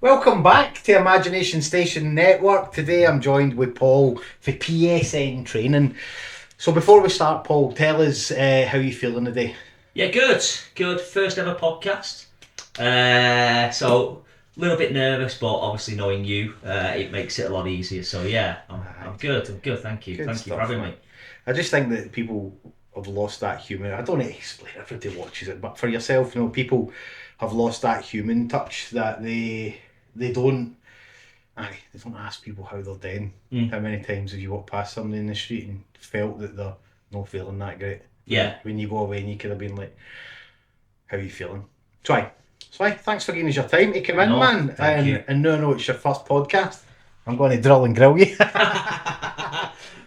Welcome back to Imagination Station Network. Today I'm joined with Paul for PSN training. So before we start, Paul, tell us how you feeling today. Yeah, good. First ever podcast. So a little bit nervous, but obviously knowing you, it makes it a lot easier. So yeah, I'm good. I'm good. Thank you. Good Thank you for stuff, having man. me. I just think that people have lost that human. I don't need to explain. Everybody watches it, but for yourself, people have lost that human touch that they don't. They don't ask people how they're doing. Mm. How many times have you walked past somebody in the street and felt that they're not feeling that great? Yeah. When you go away and you could have been like, how are you feeling? So thanks for giving us your time to come in, No, man. thank you. And no, it's your first podcast. I'm going to drill and grill you.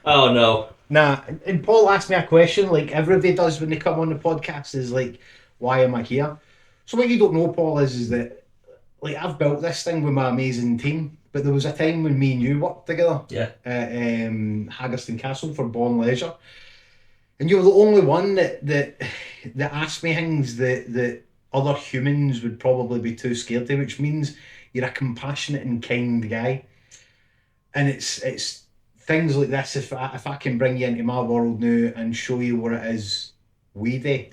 Oh no. Nah, and Paul asked me a question like everybody does when they come on the podcast is like, why am I here? So what you don't know, Paul, is that like I've built this thing with my amazing team, but there was a time when me and you worked together Yeah. at Haggerston Castle for Born Leisure. And you were the only one that asked me things that other humans would probably be too scared to, which means you're a compassionate and kind guy. And it's things like this. If I can bring you into my world now and show you what it is we do,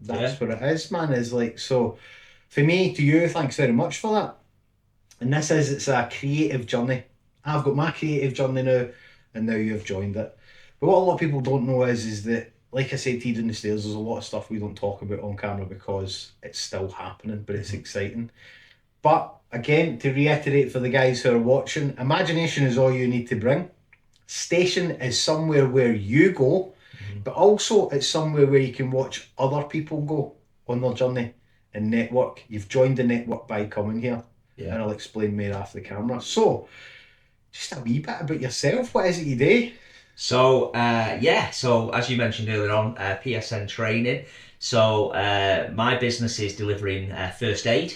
that's what it is, man. Is like so. For me, to you, thanks very much for that. And it's a creative journey. I've got my creative journey now, and now you've joined it. But what a lot of people don't know is that, like I said to you in the stairs, there's a lot of stuff we don't talk about on camera because it's still happening, but it's exciting. But again, to reiterate for the guys who are watching, imagination is all you need to bring. Station is somewhere where you go, but also it's somewhere where you can watch other people go on their journey and network. You've joined the network by coming here, and I'll explain more after the camera. So, just a wee bit about yourself. What is it you do? So so as you mentioned earlier on, PSN training. So my business is delivering first aid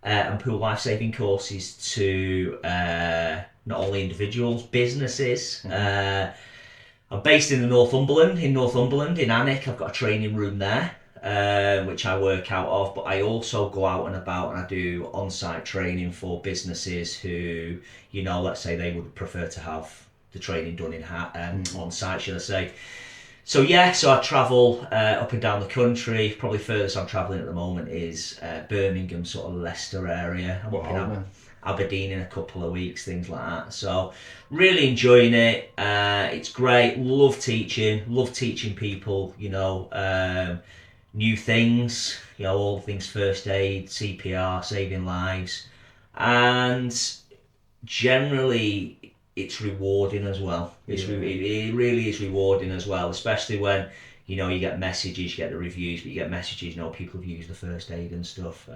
and pool life saving courses to not only individuals, businesses. I'm based in Northumberland, in Alnwick. I've got a training room there, which I work out of, but I also go out and about and I do on-site training for businesses who, let's say they would prefer to have the training done on site, should I say. So I travel up and down the country. Probably furthest I'm travelling at the moment is Birmingham, sort of Leicester area. I'm up in Aberdeen in a couple of weeks, things like that. So really enjoying it. It's great. Love teaching people, new things, all things first aid, CPR, saving lives. And generally it's rewarding as well. It really is rewarding as well, especially when you get messages, you get the reviews, but you get messages, people have used the first aid and stuff.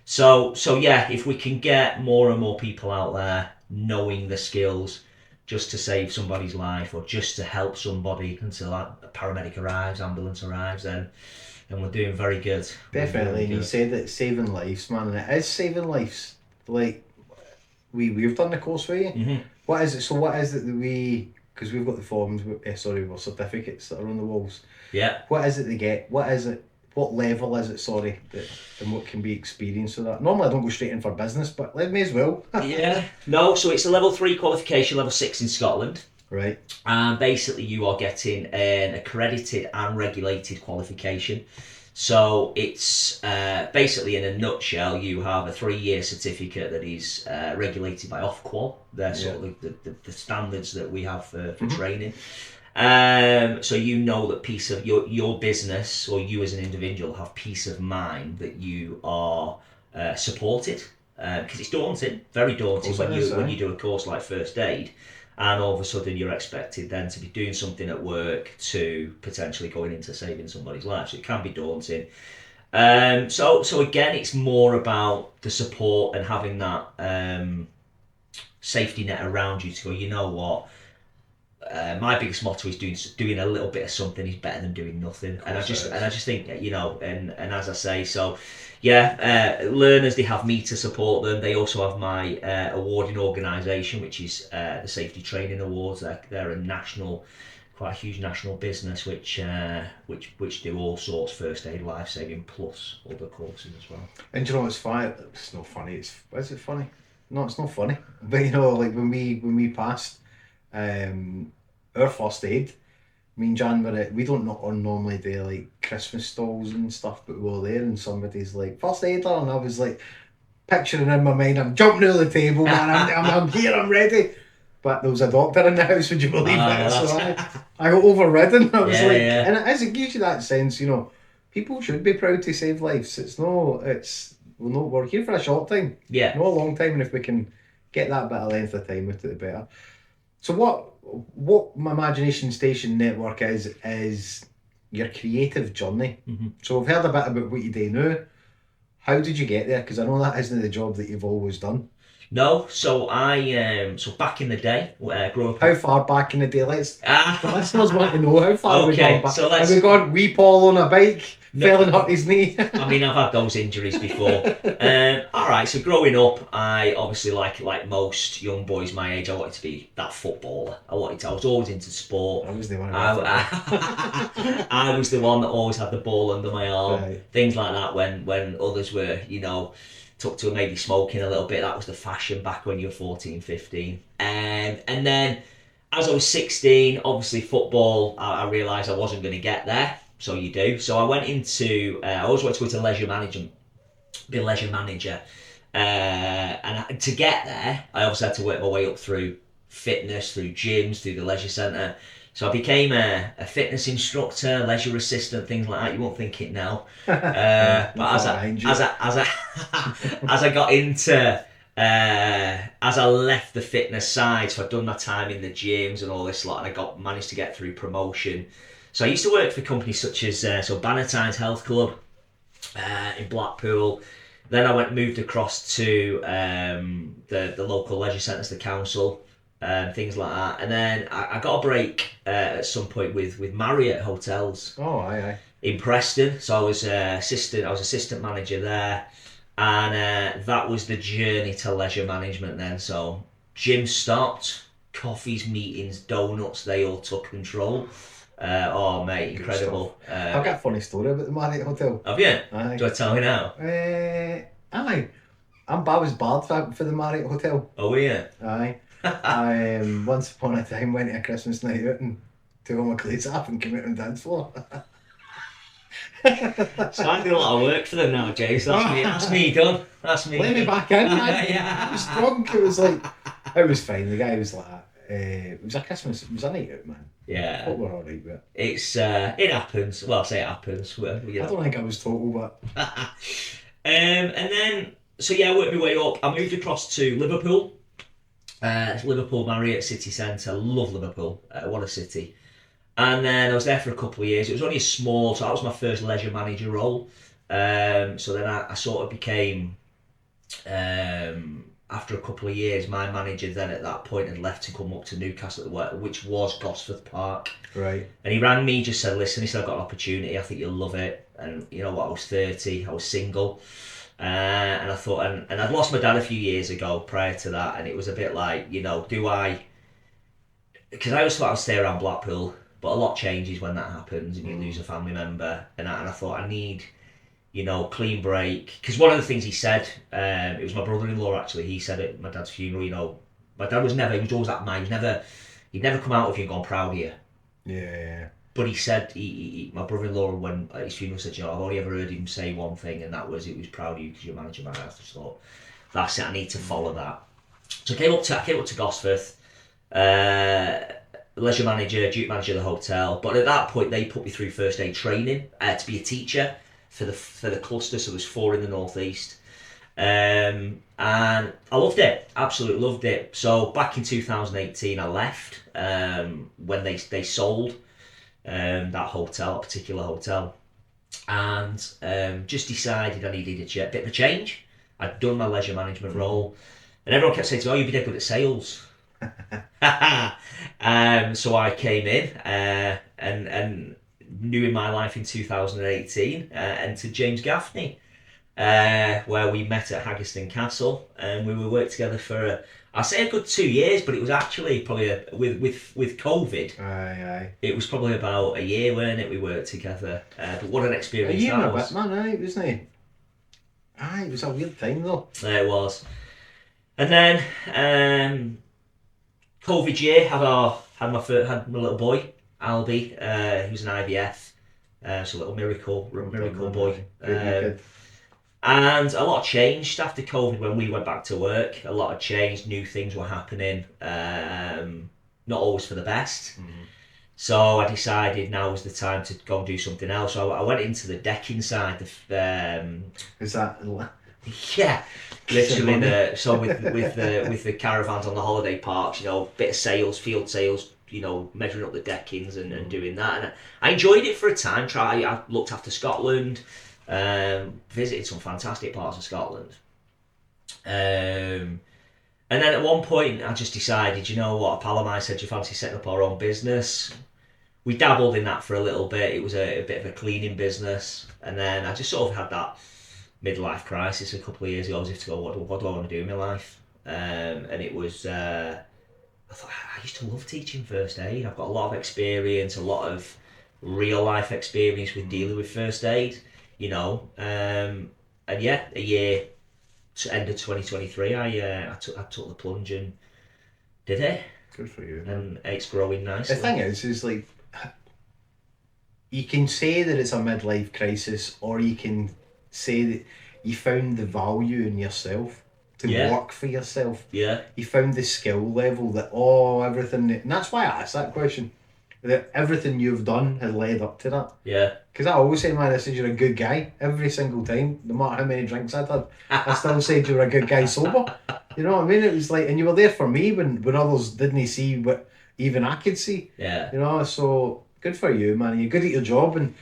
So if we can get more and more people out there knowing the skills just to save somebody's life or just to help somebody until a paramedic arrives, ambulance arrives, then we're doing very good. Definitely, and you said that saving lives, man, and it is saving lives. Like we've done the course with you. Mm-hmm. What is it? So what is it that because we've got the forms, our certificates that are on the walls. Yeah. What is it they get? What is it? What level is it? And what can be experienced with that? Normally I don't go straight in for business, but let me as well. Yeah. No, so it's a level 3 qualification, level 6 in Scotland. Right. And basically you are getting an accredited and regulated qualification. So it's basically, in a nutshell, you have a 3-year certificate that is regulated by Ofqual. They're sort of the standards that we have for training. So that piece of your business or you as an individual have peace of mind that you are supported, because it's daunting, very daunting when you do a course like first aid. And all of a sudden you're expected then to be doing something at work to potentially going into saving somebody's life. So it can be daunting. So again, it's more about the support and having that safety net around you to go, you know what, my biggest motto is doing a little bit of something is better than doing nothing. And I just think, and as I say, so learners, they have me to support them. They also have my awarding organisation, which is the Safety Training Awards. They're a national quite a huge national business which do all sorts, first aid, life saving, plus other courses as well. And you know what's funny? It's not funny. Is it funny? No, it's not funny. But you know, like when we passed our first aid, me and Jan were at, we don't normally do like Christmas stalls and stuff, but we were there and somebody's like, first aider, and I was like picturing in my mind, I'm jumping over the table, man, I'm here, I'm ready. But there was a doctor in the house, would you believe it? So I got overridden. I was and it gives you that sense, you know, people should be proud to save lives. We're here for a short time, not a long time, and if we can get that bit of length of time with it, the better. So what my Imagination Station Network is your creative journey. Mm-hmm. So I've heard a bit about what you do now. How did you get there? Because I know that isn't the job that you've always done. No, so so back in the day, growing up. How far back in the day? The listeners want to know how far we've gone back. So have we gone wee Paul on a bike, fell and hurt his knee? I mean, I've had those injuries before. All right, so growing up, I obviously, like most young boys my age, I wanted to be that footballer. I was always into sport. I was the one. I was the one that always had the ball under my arm. Right. Things like that. When others were, took to maybe smoking a little bit. That was the fashion back when you were 14, 15. And then as I was 16, obviously football, I realised I wasn't going to get there. So you do. So I went into, I always wanted to go into leisure management, be a leisure manager. And to get there, I obviously had to work my way up through fitness, through gyms, through the leisure centre. So I became a fitness instructor, leisure assistant, things like that. You won't think it now. But as I got into, as I left the fitness side, so I'd done my time in the gyms and all this lot, and I managed to get through promotion. So I used to work for companies such as Bannatyne's Health Club in Blackpool. Then I moved across to the local leisure centres, the council. Things like that, and then I got a break at some point with Marriott Hotels. Oh, aye. In Preston, so I was assistant manager there, and that was the journey to leisure management. Then, so gym stopped, coffees, meetings, donuts, they all took control. Oh mate, incredible! I've got a funny story about the Marriott Hotel. Have you? Aye. Do I tell you now? Aye. I was barred for the Marriott Hotel. Oh yeah. Aye. I once upon a time went to a Christmas night out and took all my clothes off and came out on the dance floor. So I do a lot of work for them now, James. That's me done. That's me. Let me back in. I was drunk. It was fine. The guy was like, it was a night out, man. Yeah. I thought we're alright with it. It happens. Well, I say it happens. I don't think I was total, but. And then, I worked my way up. I moved across to Liverpool. Liverpool Marriott City Centre. Love Liverpool. What a city. And then I was there for a couple of years. It was only so that was my first leisure manager role. So then I sort of became, after a couple of years, my manager then at that point had left to come up to Newcastle, which was Gosforth Park. Right. And he rang me, just said, listen, he said, I've got an opportunity, I think you'll love it. And you know what, I was 30, I was single. And I thought, and I'd lost my dad a few years ago prior to that, and it was a bit like, do I, because I always thought I'd stay around Blackpool, but a lot changes when that happens and you lose a family member, and I thought I need, clean break, because one of the things he said, it was my brother-in-law actually, he said at my dad's funeral, my dad he was always that man, he'd never come out of you and gone proud of you. Yeah. But he said, my brother-in-law, when at his funeral, said, I've only ever heard him say one thing, and that was, he was proud of you because you're managing my house. I just thought, that's it, I need to follow that. So I came up to Gosforth, leisure manager, duty manager of the hotel. But at that point, they put me through first aid training to be a teacher for the cluster. So there's 4 in the northeast, and I loved it, absolutely loved it. So back in 2018, I left when they sold. That particular hotel, and just decided I needed a bit of a change. I'd done my leisure management role, and everyone kept saying to me, you'd be dead good at sales. So I came in and new in my life in 2018, entered James Gaffney, where we met at Haggerston Castle, and we worked together for I say a good 2 years, but it was actually probably with COVID. Aye. It was probably about a year, weren't it? We worked together, but what an A experience year and that a bit, was. man, aye, wasn't it? Aye, it was a weird time though. There it was. And then COVID year had my little boy Albie. He was an IVF, so a little miracle Well done, miracle man, boy. aye. Good wee kid. And a lot changed after COVID when we went back to work. A lot of changed, new things were happening. Not always for the best. So I decided now was the time to go and do something else. So I went into the decking side. Is that Yeah, literally with the caravans on the holiday parks, bit of sales, field sales, measuring up the deckings and doing that. And I enjoyed it for a time. I looked after Scotland, visited some fantastic parts of Scotland. And then at one point, I just decided, you know what, a pal of mine said, do you fancy setting up our own business? We dabbled in that for a little bit. It was a bit of a cleaning business. And then I just sort of had that midlife crisis a couple of years ago, as if to go, what do I want to do in my life? And it was, I thought, I used to love teaching first aid. I've got a lot of experience, a lot of real life experience with dealing with first aid, and yeah, a year to end of 2023, I took the plunge and did it. good for you, man. And it's growing nicely. The thing is like, you can say that it's a midlife crisis, or you can say that you found the value in yourself to work for yourself. Yeah. You found the skill level that everything, and that's why I asked that question. That everything you've done has led up to that. Yeah. Because I always say, man, I said you're a good guy every single time, no matter how many drinks I'd had. I still said you're a good guy sober. You know what I mean? It was like, and you were there for me when others didn't see what even I could see. Yeah. So good for you, man. You're good at your job, and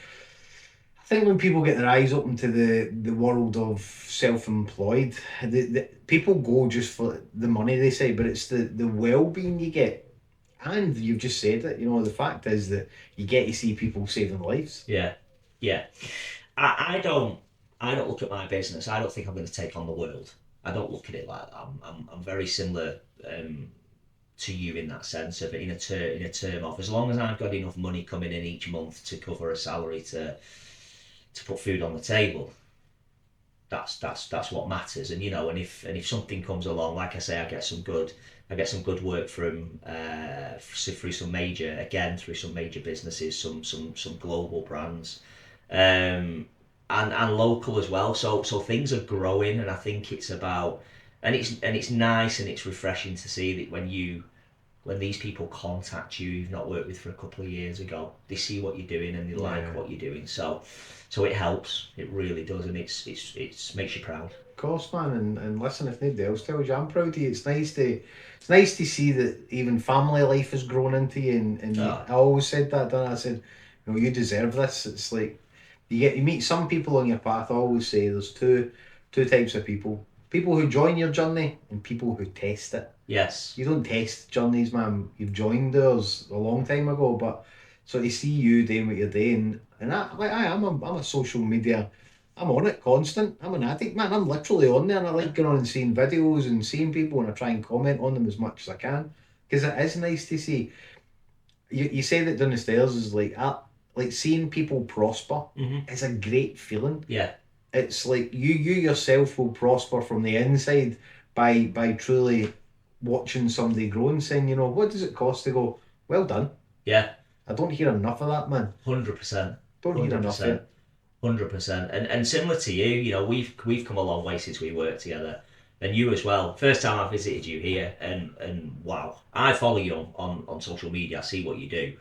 I think when people get their eyes open to the world of self-employed, the people go just for the money, they say, but it's the well-being you get. And you've just said it, the fact is that you get to see people saving lives. Yeah. I don't look at my business. I don't think I'm going to take on the world. I don't look at it like that. I'm very similar to you in that sense of in a term of, as long as I've got enough money coming in each month to cover a salary to put food on the table, that's what matters. And and if something comes along, like I say, I get some good work from through some major businesses, some global brands, and local as well. So things are growing, and I think it's about, and it's nice and it's refreshing to see that when these people contact you've not worked with for a couple of years ago, they see what you're doing and they like what you're doing. So it helps. It really does, and it's makes you proud. Of course, man, and listen, if nobody else tells you, I'm proud of you. It's nice to see that even family life has grown into you, and I always said that, didn't I? I said, you deserve this. It's like you meet some people on your path. I always say there's two types of people who join your journey and people who test it. Yes. You don't test journeys, man. You've joined ours a long time ago, but so to see you doing what you're doing, and I'm a social media, I'm on it constant. I'm an addict, man. I'm literally on there, and I like going on and seeing videos and seeing people, and I try and comment on them as much as I can, because it is nice to see. You say that down the stairs is like seeing people prosper. It's a great feeling. Yeah. It's like you yourself will prosper from the inside by truly watching somebody grow and saying, what does it cost to go, well done? Yeah. I don't hear enough of that, man. 100%. Don't hear enough of it. 100%. And similar to you, we've come a long way since we worked together, and you as well. First time I visited you here, and wow, I follow you on social media. I see what you do.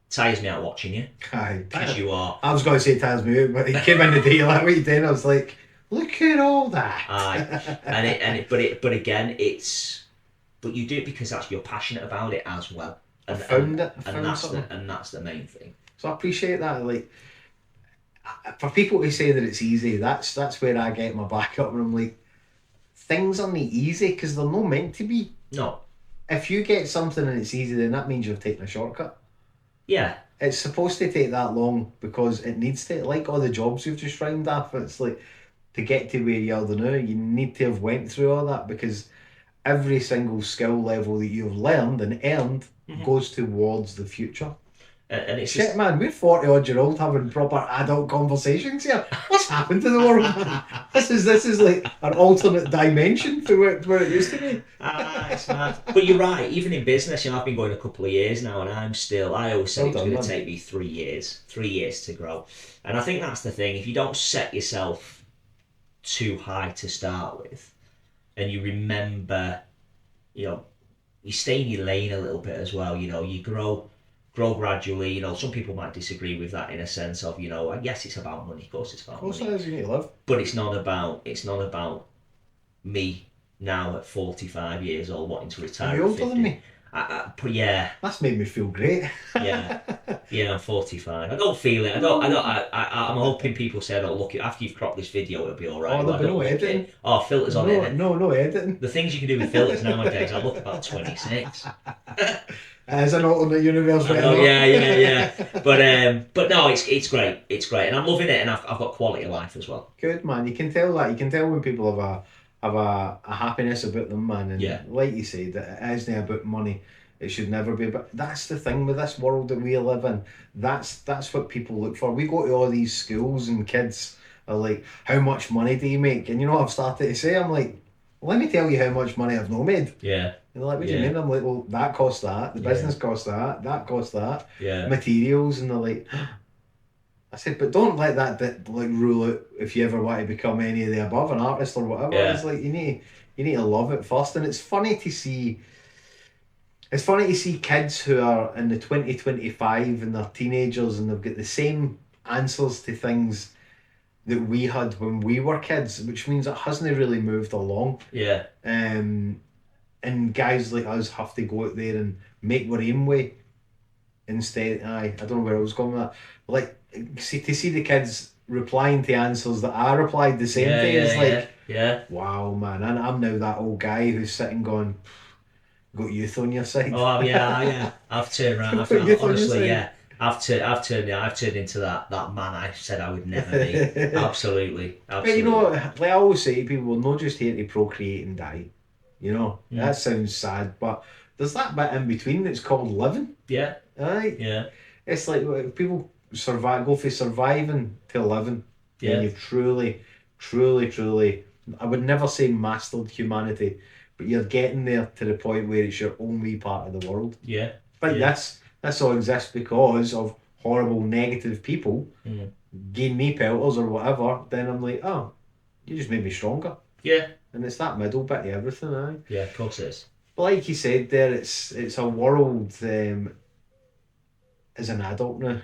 Tires me out watching you, because you are. I was going to say tires me out, but he came in the day like what you did. I was like, look at all that. Aye, but again, but you do it because you're passionate about it as well. I found something. And that's the main thing. So I appreciate that. Like, for people to say that it's easy, that's where I get my back up, and I'm like, things aren't easy because they're not meant to be. No. If you get something and it's easy, then that means you've taken a shortcut. Yeah. It's supposed to take that long because it needs to, like all the jobs you've just round off, it's like, to get to where you are now, you need to have went through all that, because every single skill level that you've learned and earned goes towards the future. And it's Shit, just, man, we're 40-odd-year-old having proper adult conversations here. What's happened to the world, man? This is like an alternate dimension to where it used to be. it's mad. But you're right, even in business, I've been going a couple of years now, and I always said Well it was done, going to man. take me 3 years to grow. And I think that's the thing, if you don't set yourself too high to start with, and you remember, you know, you stay in your lane a little bit as well, you grow gradually. Some people might disagree with that in a sense of, yes, it's about money. Of course, it's Of about course, it money, is. You need to live. but it's not about me now at 45 years old wanting to Are retire you at older 50. than me? But yeah, That's made me feel great. yeah, yeah. I'm 45. I don't feel it. I don't. I don't. I'm hoping people say, "Oh, look, after you've cropped this video, it'll be all right." Oh, But there'll I be don't no look editing. it. Oh, filters on No, it. no editing. The things you can do with filters nowadays, I look about 26. As an alternate universe, right? Oh yeah, yeah, yeah. But no, it's great. It's great, and I'm loving it, and I've got quality of life as well. Good, man. You can tell that. You can tell when people have a happiness about them, man. And Yeah. like you said, it isn't about money. It should never be. But that's the thing with this world that we live in. That's what people look for. We go to all these schools and kids are like, "How much money do you make?" And you know what I've started to say? I'm like, "Let me tell you how much money I've not made." Yeah, And they're like, what do you yeah, mean? I'm like, well, that costs that. The Yeah. business costs that costs that. yeah, Materials, and they're like, I said, but don't let that like rule out if you ever want to become any of the above, an artist or whatever. Yeah. It's like you need to love it first, and it's funny to see. It's funny to see kids who are in the 2025 and they're teenagers and they've got the same answers to things that we had when we were kids, which means it hasn't really moved along. yeah, And guys like us have to go out there and make our own way instead. I don't know where I was going with that. But like, to see the kids replying to answers that I replied the same yeah, day is yeah, like, yeah. wow, man. And I'm now that old guy who's sitting going, got youth on your side. Oh yeah, yeah. I've turned around. Put your thumb Honestly, inside. yeah. I've turned into that man I said I would never be. Absolutely, But absolutely. you know, like I always say to people, we're not just here to procreate and die. You know, that sounds sad, but there's that bit in between that's called living. Yeah, Aye. yeah, It's like people go for surviving to living. Yeah. When you've truly, truly, truly, I would never say mastered humanity, but you're getting there to the point where it's your own wee part of the world. yeah, But Yeah. this all exists because of horrible negative people giving me pelters or whatever. Then I'm like, oh, you just made me stronger. yeah, And it's that middle bit of everything, aye. yeah. Of course it is. But like you said there, it's a world as an adult now.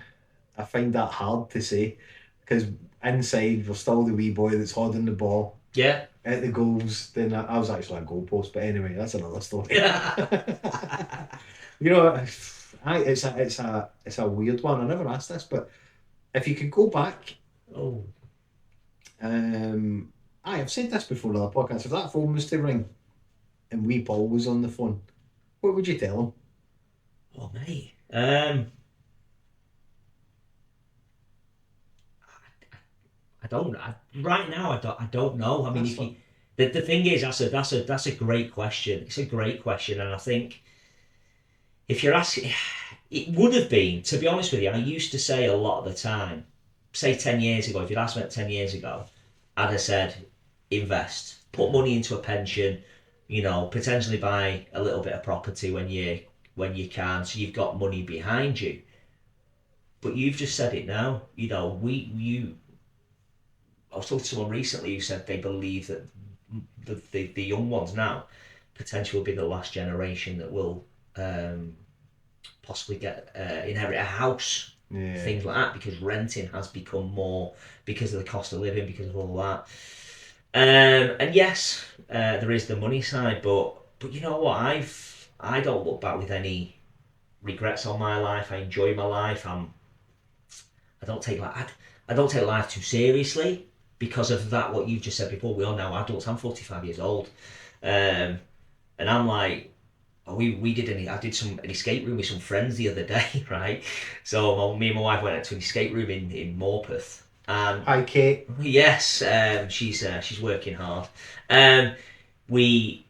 I find that hard to say because inside we're still the wee boy that's holding the ball Yeah, at the goals. Then I was actually a goalpost, but anyway, that's another story. yeah. You know, it's a weird one. I never asked this, but if you could go back, Oh, I've said this before on the podcast. If that phone was to ring and wee Paul was on the phone, what would you tell him? oh, mate. I don't. Right now, I don't know. I mean, That's if you, the thing is, that's a great question. It's a great question, and I think if you're asking, it would have been. To be honest with you, I used to say a lot of the time. Say 10 years ago, if you'd asked me 10 years ago, I'd have said invest, put money into a pension, potentially buy a little bit of property when you can, so you've got money behind you. But you've just said it now. I was talking to someone recently who said they believe that the young ones now potentially will be the last generation that will possibly inherit a house. Yeah. Things like that, because renting has become more because of the cost of living, because of all that. And yes, there is the money side, but you know what? I don't look back with any regrets on my life. I enjoy my life. I don't take life too seriously because of that. What you've just said before, we all know adults. I'm 45 years old, and I'm like, I did an escape room with some friends the other day, right? So me and my wife went to an escape room in Morpeth. Hi, Kate. Yes, she's working hard. We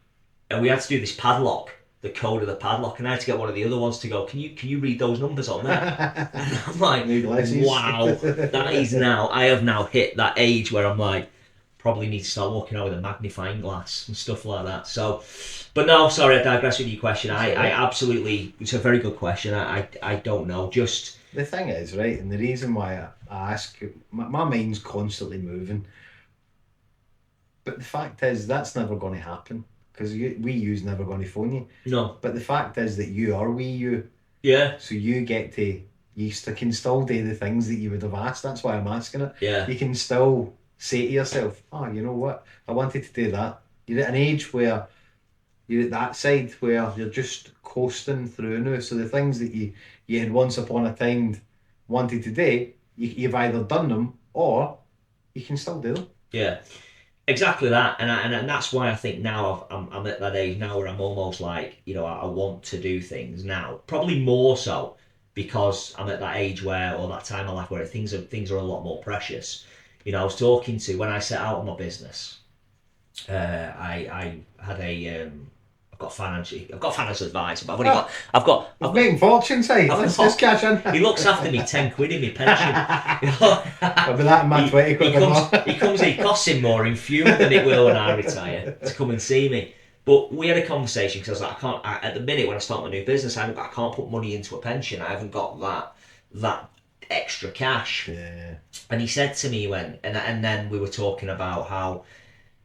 and we had to do this padlock, the code of the padlock, and I had to get one of the other ones to go, can you read those numbers on there? And I'm like, wow, that is now, I have now hit that age where I'm like, probably need to start walking out with a magnifying glass and stuff like that. So, but no, sorry, I digress with your question. I absolutely, it's a very good question. I don't know, just... The thing is, right, and the reason why I ask, my mind's constantly moving, but the fact is that's never going to happen because Wii U's never going to phone you. No. But the fact is that you are Wii U. Yeah. So you get to, can still do the things that you would have asked. That's why I'm asking it. Yeah. You can still say to yourself, oh, you know what? I wanted to do that. You're at an age where you're at that side where you're just coasting through now. So the things that you had once upon a time wanted to do, you've either done them or you can still do them. Yeah. Exactly that, and that's why I think now I'm at that age now where I'm almost like, you know, I want to do things now. Probably more so because I'm at that age where, or that time of life where things are a lot more precious. You know, I was talking to, when I set out on my business, I had a I've got financial advice, but I've making fortunes, hey. Let's just cash in. He looks after me 10 quid in my pension. You know? I'll be that in my 20 quid. It costs him more in fuel than it will when I retire to come and see me. But we had a conversation because I was like, at the minute when I start my new business, I can't put money into a pension. I haven't got that extra cash. Yeah. And he said to me, he went, and then we were talking about how,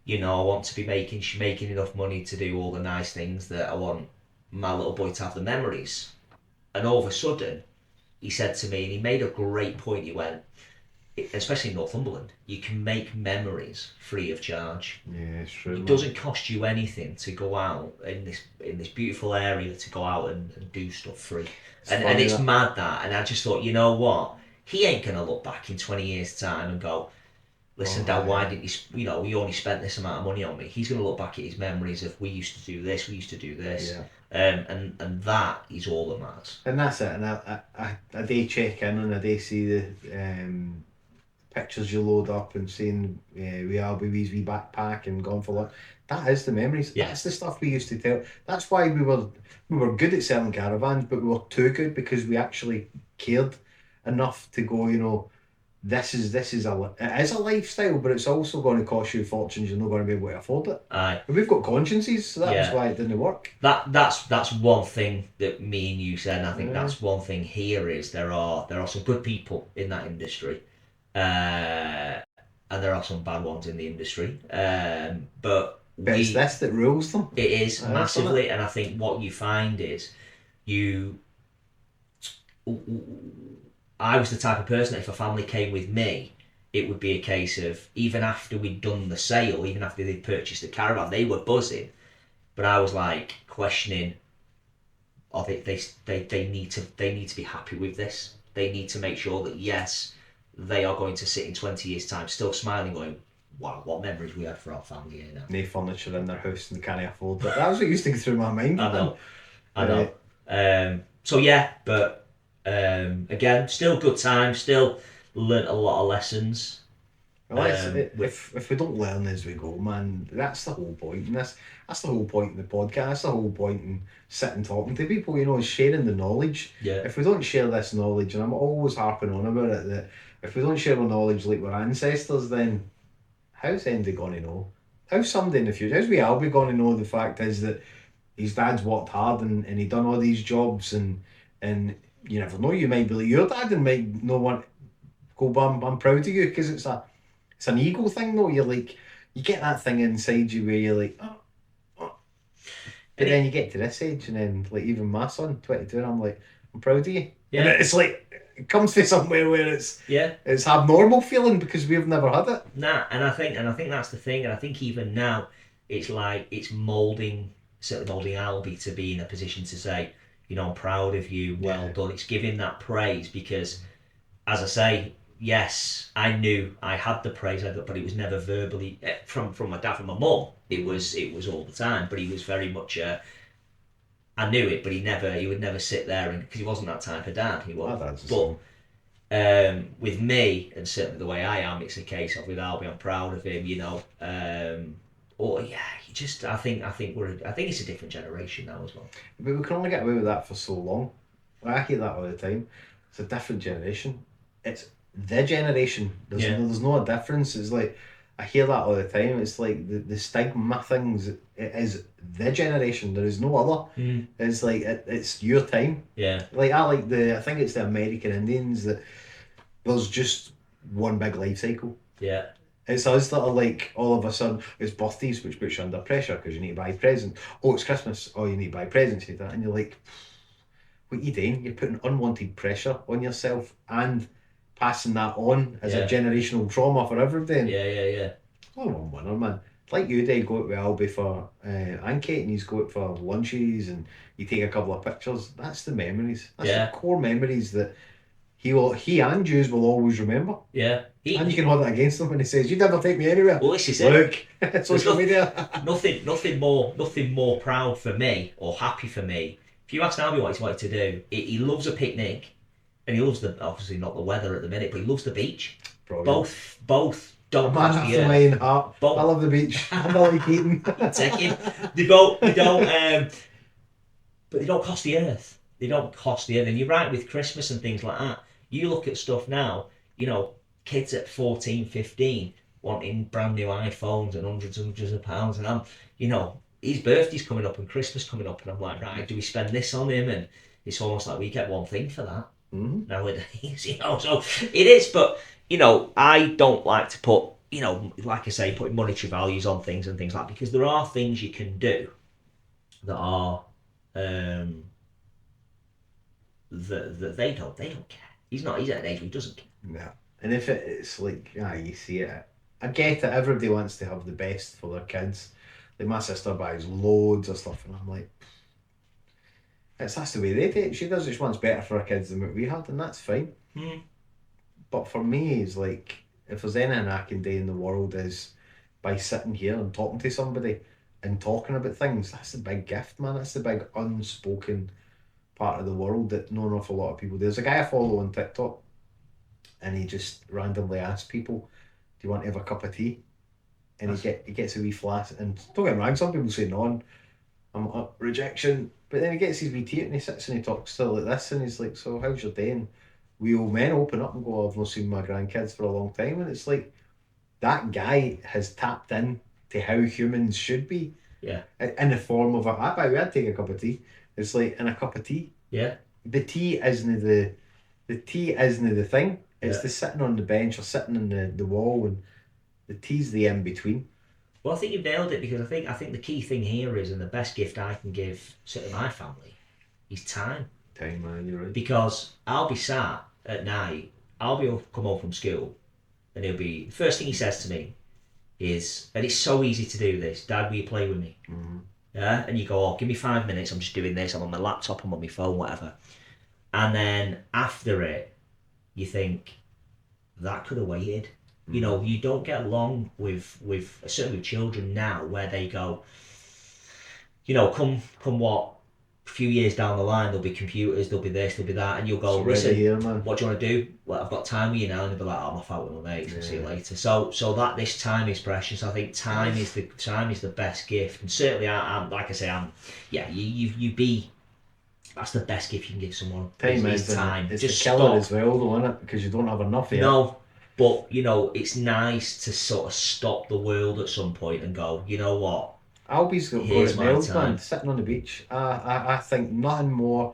you know, I want to be making enough money to do all the nice things that I want my little boy to have the memories. And all of a sudden, he said to me, and he made a great point, he went, especially in Northumberland, you can make memories free of charge. Yeah, it's true. It doesn't cost you anything to go out in this beautiful area, to go out and do stuff free. And it's mad that. And I just thought, you know what? He ain't going to look back in 20 years' time and go, listen, Dad, why didn't you know, you only spent this amount of money on me. He's going to look back at his memories of, we used to do this, Yeah. and that is all that matters. And that's it. And I do check in and I do see the pictures you load up and seeing we are with wee backpack and gone for lunch. That is the memories. Yeah. That's the stuff we used to tell. That's why we were good at selling caravans, but we were too good because we actually cared enough to go, you know, it is a lifestyle, but it's also going to cost you fortunes. You're not going to be able to afford it. Aye. But we've got consciences, so that's why it didn't work. That's one thing that me and you said, and I think that's one thing here is there are some good people in that industry, and there are some bad ones in the industry. But it's this that rules them. It is massively, and I think what you find is I was the type of person that if a family came with me, it would be a case of, even after we'd done the sale, even after they'd purchased the caravan, they were buzzing. But I was like questioning, they need to be happy with this. They need to make sure that, yes, they are going to sit in 20 years' time still smiling, going, wow, what memories we had for our family here now. No furniture in their house and they can't afford it. That was what used to go through my mind. I know. So yeah, but again, still good time, still learnt a lot of lessons. Well, if we don't learn as we go, man, that's the whole point. And that's the whole point in the podcast. That's the whole point in sitting talking to people, you know, is sharing the knowledge. Yeah. If we don't share this knowledge, and I'm always harping on about it, that if we don't share our knowledge like our ancestors, then how's anybody going to know? How's somebody in the future, how's we Albie going to know the fact is that his dad's worked hard and he done all these jobs and you never know, you might be like your dad and might not want to go, but I'm proud of you, because it's an ego thing though. You're like, you get that thing inside you where you're like, oh. But then you get to this age and then like even my son, 22, and I'm like, I'm proud of you. Yeah. And it's like, it comes to somewhere where it's abnormal feeling because we've never had it. Nah, and I think that's the thing, and I think even now it's like it's certainly moulding Albie to be in a position to say, you know, I'm proud of you, well done. It's giving that praise because, as I say, yes, I knew I had the praise, but it was never verbally from my dad, from my mum. It was all the time, but he was very much. I knew it, but he would never sit there because he wasn't that type of dad. He was, but with me and certainly the way I am, it's a case of with Albie, I'm proud of him. You know, Or yeah, I think it's a different generation now as well. But we can only get away with that for so long. I hear that all the time. It's a different generation. It's the generation. There's no difference. It's like I hear that all the time. It's like the stigma things. It is the generation. There is no other. It's like it's your time. Yeah. Like I think it's the American Indians that there's just one big life cycle. Yeah. It's us that are like, all of a sudden, it's birthdays, which puts you under pressure because you need to buy presents. Oh, it's Christmas. Oh, you need to buy presents. You need that. And you're like, what are you doing? You're putting unwanted pressure on yourself and passing that on as a generational trauma for everybody. Yeah. Oh, one winner, man. Like you did, go out with Albie for, and Kate, and you go out for lunches and you take a couple of pictures. That's the memories. That's the core memories that he and Jews will always remember. Yeah. And you can hold that against him when he says, "You never take me anywhere." Well, this is Look, social media. nothing more proud for me or happy for me. If you ask Albie what he's wanted to do, he loves a picnic, and he loves obviously not the weather at the minute, but he loves the beach. Brilliant. Both don't Man cost after my own heart. I love the beach. I like eating. Take him. They don't. But they don't cost the earth. They don't cost the earth. And you're right with Christmas and things like that. You look at stuff now, kids at 14, 15 wanting brand new iPhones and hundreds of pounds, and I'm, his birthday's coming up and Christmas coming up, and I'm like, right, do we spend this on him? And it's almost like we get one thing for that nowadays, so it is. But I don't like to put, like I say, putting monetary values on things and things like that, because there are things you can do that are that they don't care. He's at an age where he doesn't care. No. And if it's like, you see it. I get it, everybody wants to have the best for their kids. Like my sister buys loads of stuff and I'm like, that's the way they do it. She does just wants better for her kids than what we had, and that's fine. But for me, it's like, if there's anything I can do in the world is by sitting here and talking to somebody and talking about things, that's the big gift, man. That's the big unspoken part of the world that not an awful lot of people do. There's a guy I follow on TikTok, and he just randomly asks people, "Do you want to have a cup of tea?" And he gets a wee flask, and don't get me wrong, some people say no, I'm up rejection, but then he gets his wee tea and he sits and he talks to her like this, and he's like, "So how's your day?" And we old men open up and go, "I've not seen my grandkids for a long time," and it's like, that guy has tapped in to how humans should be. Yeah. In the form of I'd take a cup of tea. It's like, in a cup of tea. Yeah. The tea isn't the thing. It's the sitting on the bench or sitting on the wall, and the tea's the in between. Well, I think you've nailed it, because I think the key thing here is, and the best gift I can give certainly my family, is time. Time, man, you're right. Because I'll be sat at night, I'll come home from school, and the first thing he says to me is, and it's so easy to do this, "Dad, will you play with me?" Mm-hmm. Yeah, and you go, "Oh, give me 5 minutes, I'm just doing this, I'm on my laptop, I'm on my phone, whatever." And then after it, you think, that could have waited. Mm-hmm. You don't get along with certainly with children now, where they go, come what, a few years down the line, there'll be computers, there'll be this, there'll be that, and you'll go, "Listen, here, man. What do you want to do?" "Well, I've got time with you now," and they'll be like, "Oh, I'm off out with my mates, I'll see you later." So that this time is precious. I think time is the best gift, and certainly I'm like I say, that's the best gift you can give someone. Time is time. It's just the killer stop. as well, though, isn't it? Because you don't have enough yet. No, but it's nice to sort of stop the world at some point and go, you know what? Albie's got it nailed, man. Sitting on the beach. I think nothing more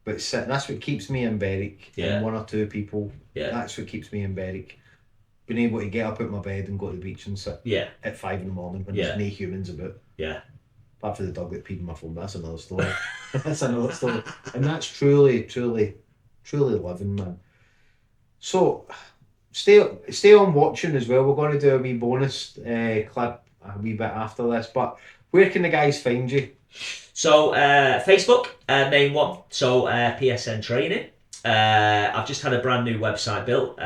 but sitting. That's what keeps me in Berwick. Yeah. And one or two people. Yeah. That's what keeps me in Berwick. Being able to get up out my bed and go to the beach and sit at 5 in the morning when there's no humans about. Yeah. Apart from the dog that peed in my phone, that's another story. That's another story. And that's truly, truly, truly living, man. So stay on watching as well. We're going to do a wee bonus clip a wee bit after this, but where can the guys find you? So Facebook, main one. So PSN Training. I've just had a brand new website built,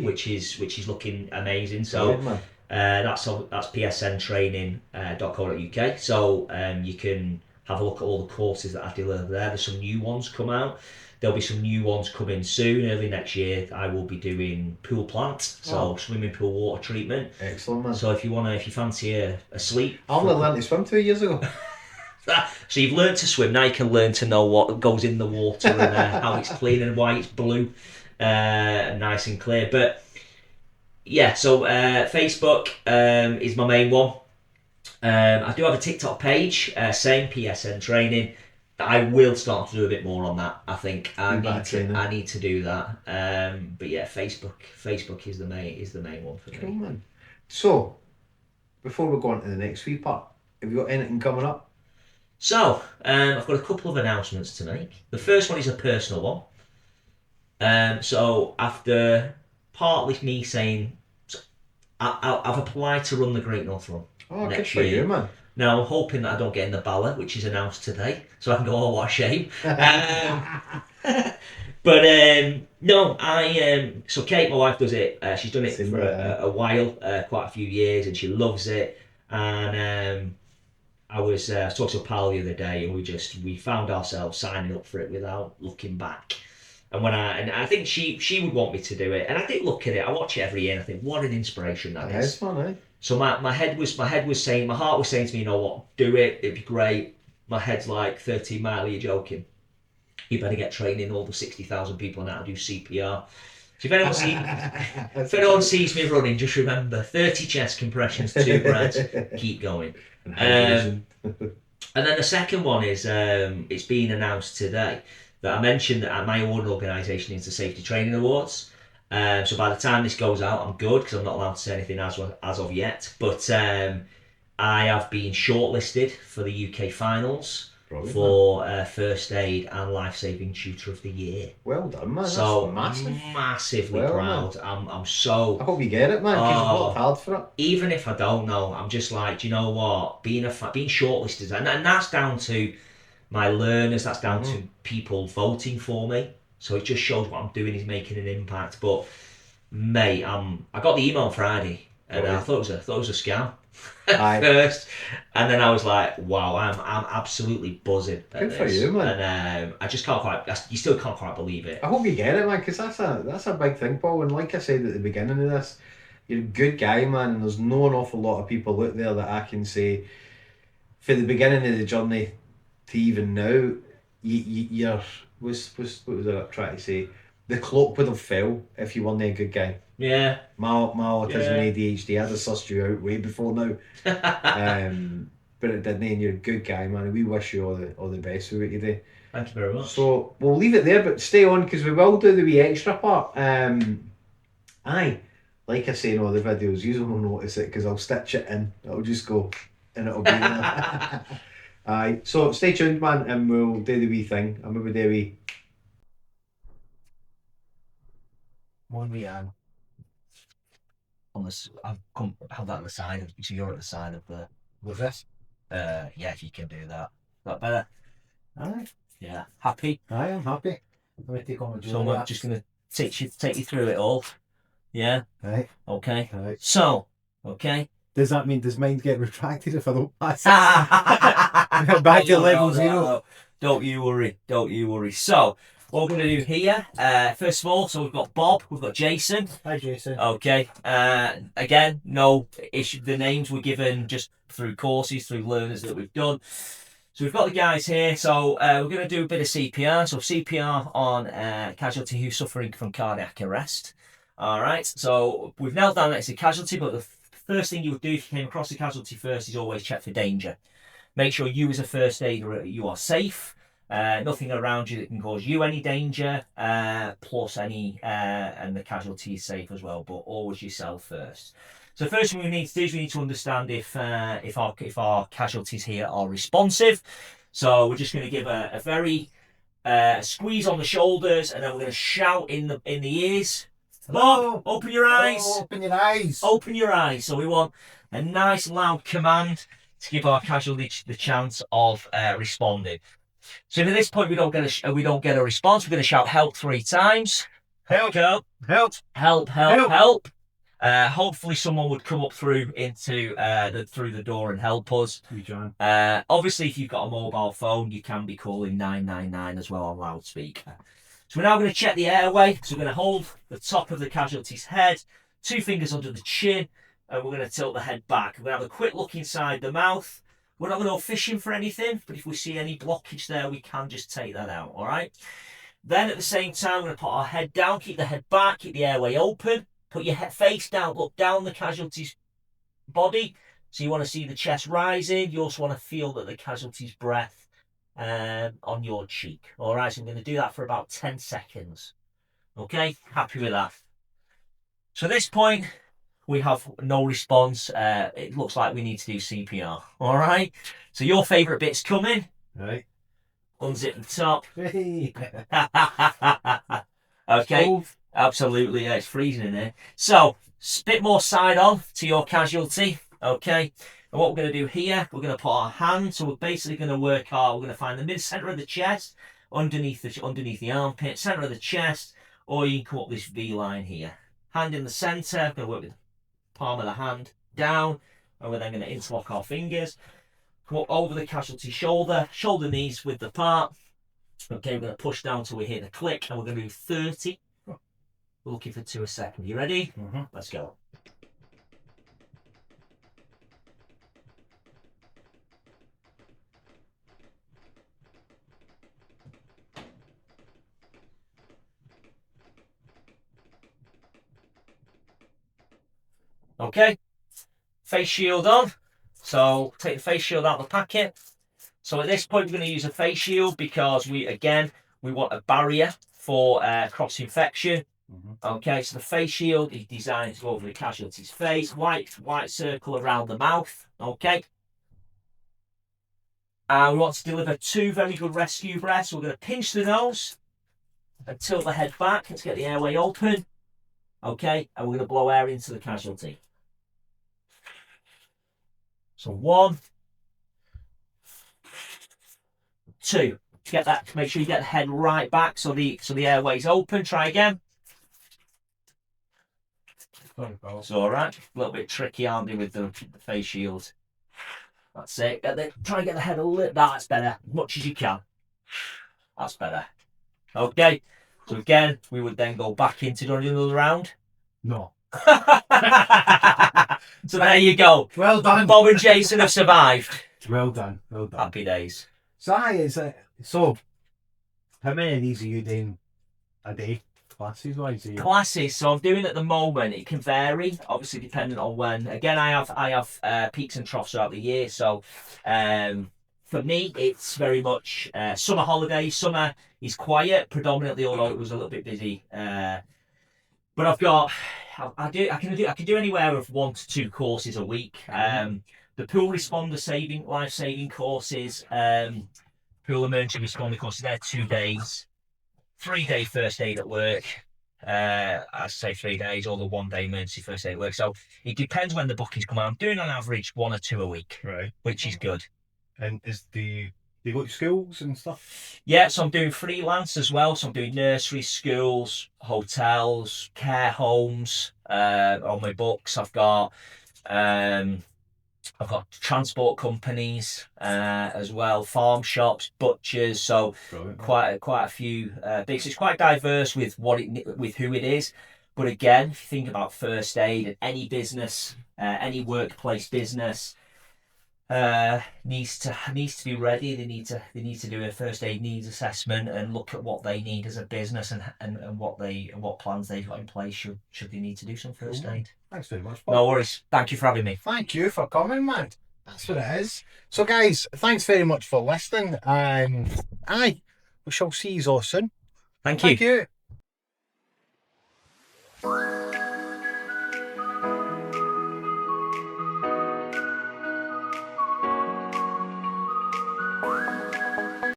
which is looking amazing. So that's psntraining.co.uk. So you can have a look at all the courses that I deliver there. There's some new ones come out. there'll be some new ones coming soon. Early next year, I will be doing pool plant, so swimming pool water treatment. Excellent, man. So if you fancy a sleep, I only learned to swim 2 years ago. So you've learned to swim. Now you can learn to know what goes in the water and how it's clean and why it's blue, nice and clear. But yeah, so Facebook is my main one. I do have a TikTok page, same PSN training. I will start to do a bit more on that. I think I need to do that. But yeah, Facebook is the main one for me. Cool, man. So before we go on to the next wee part, have you got anything coming up? So I've got a couple of announcements to make. The first one is a personal one. So after partly me saying, I've applied to run the Great North Run next year. Good for you, man. Now I'm hoping that I don't get in the ballot, which is announced today, so I can go, oh, what a shame. But no, so Kate, my wife, does it. She's done it for a while, quite a few years, and she loves it. And I was talking to a pal the other day, and we found ourselves signing up for it without looking back. And I think she would want me to do it, and I did look at it. I watch it every year, and I think, what an inspiration that is. It's fun, eh? So my heart was saying to me, you know what, do it, it'd be great. My head's like, 13 mile, are you joking? You better get training all the 60,000 people on how to do CPR. So if anyone sees me running, just remember, 30 chest compressions, 2 breaths, keep going. And then the second one is, it's been announced today that I mentioned that my award organisation is the Safety Training Awards. So by the time this goes out, I'm good because I'm not allowed to say anything as of yet. But I have been shortlisted for the UK finals for First Aid and Life Saving Tutor of the Year. Well done, man. So that's massively proud. I'm so. I hope you get it, man. Because you've worked hard for it. Even if I don't know, I'm just like, do you know what? Being shortlisted, and that's down to my learners. That's down to people voting for me. So it just shows what I'm doing is making an impact. But mate, I got the email on Friday, and I thought it was a scam at first, and then I was like, wow, I'm absolutely buzzing. Good for you, man. And I just can't quite. You still can't quite believe it. I hope you get it, man, because that's a big thing, Paul. And like I said at the beginning of this, you're a good guy, man, and there's not an awful lot of people out there that I can say, for the beginning of the journey to even now, you're. What was I trying to say? The clock would have fell if you weren't a good guy. Yeah. My autism and ADHD, I'd have sussed you out way before now. But it didn't, and you're a good guy, man. We wish you all the best with what you do. Thank you very much. So we'll leave it there, but stay on because we will do the wee extra part. Like I say in all the videos, you won't notice it because I'll stitch it in. It'll just go, and it'll be there. Aye, so stay tuned, man, and we'll do the wee thing. I'm maybe do a wee. When we on this, I've held that on the side. So you're at the side of the with this. Yeah, if you can do that, that better. Alright. Yeah, happy. Aye, I'm happy. Let me take on my So I'm just gonna take you through it all. Yeah. Right. Okay. Right. So, okay. Does that mean does mine get retracted if I don't pass it? Back to level 0. Don't you worry. So, what we're going to do here, first of all, so we've got Bob, we've got Jason. Hi, Jason. Okay. Again, no issue. The names were given just through courses, through learners that we've done. So we've got the guys here. So we're going to do a bit of CPR. So CPR on casualty who's suffering from cardiac arrest. All right. So we've nailed down that it's a casualty, but the first thing you would do if you came across a casualty first is always check for danger. Make sure you as a first aider, you are safe. Nothing around you that can cause you any danger, plus any, and the casualty is safe as well, but always yourself first. So first thing we need to do is we need to understand if our casualties here are responsive. So we're just going to give a very squeeze on the shoulders, and then we're going to shout in the ears. Bob, open your eyes. Oh, open your eyes. Open your eyes. So we want a nice loud command to give our casualty the chance of responding. So if at this point we don't get a response, we're going to shout help 3 times. Help. Help. Help. Help. Help. Help. Hopefully someone would come up through the door and help us. Obviously, if you've got a mobile phone, you can be calling 999 as well on loudspeaker. So we're now going to check the airway. So we're going to hold the top of the casualty's head, 2 fingers under the chin, and we're going to tilt the head back. We're going to have a quick look inside the mouth. We're not going to go fishing for anything, but if we see any blockage there, we can just take that out, all right? Then at the same time, we're going to put our head down, keep the head back, keep the airway open, put your head face down, look down the casualty's body. So you want to see the chest rising. You also want to feel that the casualty's breath on your cheek. All right, so I'm going to do that for about 10 seconds. Okay, happy with that. So at this point, we have no response. It looks like we need to do CPR. All right, so your favourite bit's coming. Right. Unzip the top. Hey. Okay, Oh. absolutely. Yeah, it's freezing in there. So, bit more side on to your casualty. Okay, and what we're going to do here, we're going to put our hand. So we're basically going to work hard. We're going to find the mid-center of the chest, underneath the armpit, center of the chest, or you can come up this V line here. Hand in the center. Going to work with the palm of the hand down, and we're then going to interlock our fingers. Come up over the casualty shoulder knees width apart. Okay, we're going to push down till we hear the click, and we're going to do 30. We're looking for 2 a second. You ready? Mm-hmm. Let's go. Okay, face shield on. So take the face shield out of the packet. So at this point, we're going to use a face shield because we want a barrier for cross infection. Mm-hmm. Okay, so the face shield is designed to go over the casualty's face, white circle around the mouth. Okay. And we want to deliver 2 very good rescue breaths. We're going to pinch the nose and tilt the head back. Let's get the airway open. Okay, and we're going to blow air into the casualty. So 1, 2. Get that. Make sure you get the head right back so the airway's open. Try again. It's all right. A little bit tricky, aren't they, with the face shield? That's it. Try and get the head a little. That's better. As much as you can. That's better. Okay. So again, we would then go back into doing another round. No. So there you go. Well done. Bob and Jason have survived. Well done. Well done. Happy days. So how many of these are you doing a day, classes wise? Classes. So I'm doing at the moment. It can vary, obviously, depending on when. Again, I have peaks and troughs throughout the year. So for me, it's very much summer holidays. Summer is quiet predominantly, although it was a little bit busy. But I can do anywhere of 1 to 2 courses a week. The pool responder life saving courses, pool emergency responder courses, they're 2 days. 3-day first aid at work. I say 3 days, or the 1-day emergency first aid at work. So it depends when the bookings come out. I'm doing on average 1 or 2 a week, Right. which is good. And do you go to schools and stuff? Yeah, so I'm doing freelance as well. So I'm doing nurseries, schools, hotels, care homes on my books. I've got transport companies as well, farm shops, butchers. So Brilliant. quite a few bits. It's quite diverse with with who it is. But again, if you think about first aid and any business, any workplace business, needs to be ready. They need to do a first aid needs assessment and look at what they need as a business and what plans they've got in place should they need to do some first aid. Thanks very much, Bob. No worries. Thank you for having me. Thank you for coming, man. That's what it is. So, guys, thanks very much for listening. And we shall see you all soon. Thank you. Thank you.